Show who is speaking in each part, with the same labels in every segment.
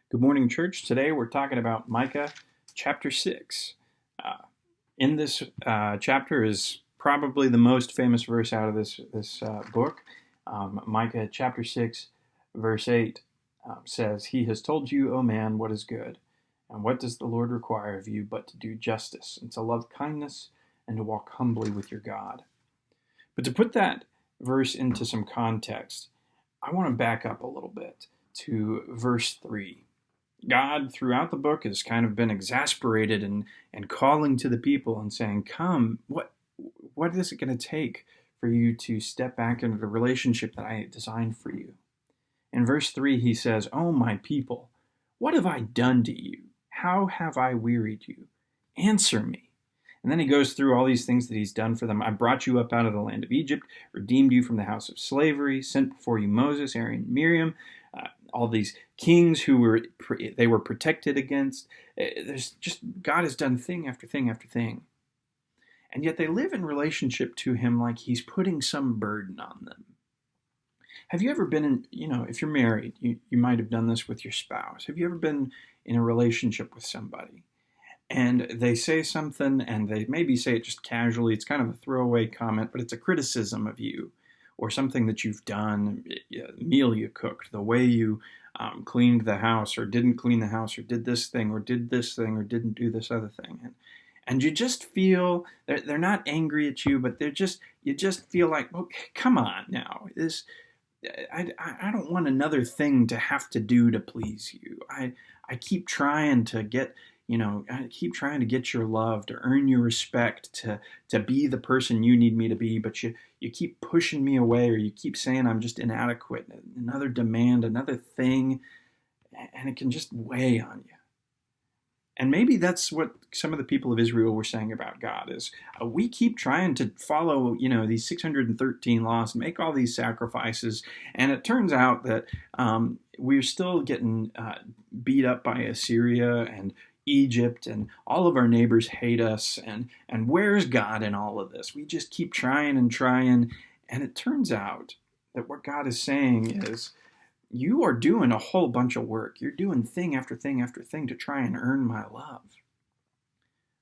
Speaker 1: Good morning, church. Today we're talking about Micah chapter 6. In this chapter is probably the most famous verse out of this book. Micah chapter 6, verse 8 says, "He has told you, O man, what is good. And what does the Lord require of you but to do justice, and to love kindness, and to walk humbly with your God." But to put that verse into some context, I want to back up a little bit to verse 3. God, throughout the book, has kind of been exasperated and calling to the people and saying, "Come, what is it going to take for you to step back into the relationship that I designed for you?" In verse 3, he says, "Oh, my people, what have I done to you? How have I wearied you? Answer me." And then he goes through all these things that he's done for them. "I brought you up out of the land of Egypt, redeemed you from the house of slavery, sent before you Moses, Aaron, and Miriam, all these kings who were protected against." There's just, God has done thing after thing after thing. And yet they live in relationship to him like he's putting some burden on them. Have you ever been in, if you're married, you might have done this with your spouse. Have you ever been in a relationship with somebody and they say something and they maybe say it just casually? It's kind of a throwaway comment, but it's a criticism of you or something that you've done, a meal you cooked, the way you cleaned the house or didn't clean the house, or did this thing or did this thing or didn't do this other thing. And you just feel, they're not angry at you, but you just feel like, well, come on now. I don't want another thing to have to do to please you. I keep trying to get, I keep trying to get your love, to earn your respect, to be the person you need me to be, but you keep pushing me away, or you keep saying I'm just inadequate. Another demand, another thing, and it can just weigh on you. And maybe that's what some of the people of Israel were saying about God is, we keep trying to follow, these 613 laws and make all these sacrifices. And it turns out that we're still getting beat up by Assyria and Egypt, and all of our neighbors hate us. And where's God in all of this? We just keep trying and trying. And it turns out that what God is saying is, you are doing a whole bunch of work. You're doing thing after thing after thing to try and earn my love.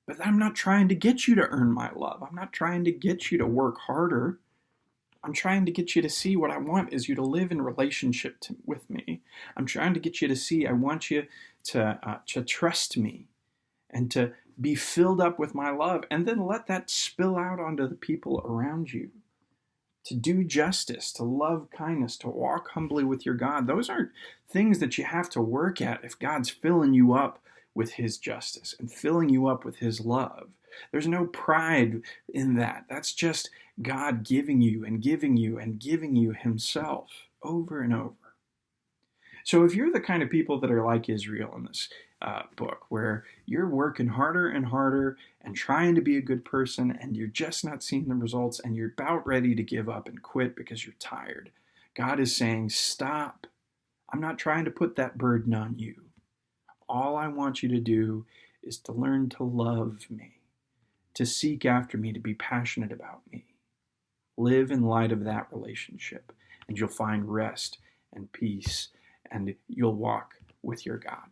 Speaker 1: But I'm not trying to get you to earn my love. I'm not trying to get you to work harder. I'm trying to get you to see what I want is you to live in relationship with me. I'm trying to get you to see I want you to trust me and to be filled up with my love, and then let that spill out onto the people around you. To do justice, to love kindness, to walk humbly with your God. Those aren't things that you have to work at if God's filling you up with his justice and filling you up with his love. There's no pride in that. That's just God giving you and giving you and giving you himself over and over. So if you're the kind of people that are like Israel in this book, where you're working harder and harder and trying to be a good person, and you're just not seeing the results, and you're about ready to give up and quit because you're tired, God is saying, stop. I'm not trying to put that burden on you. All I want you to do is to learn to love me, to seek after me, to be passionate about me. Live in light of that relationship, and you'll find rest and peace, and you'll walk with your God.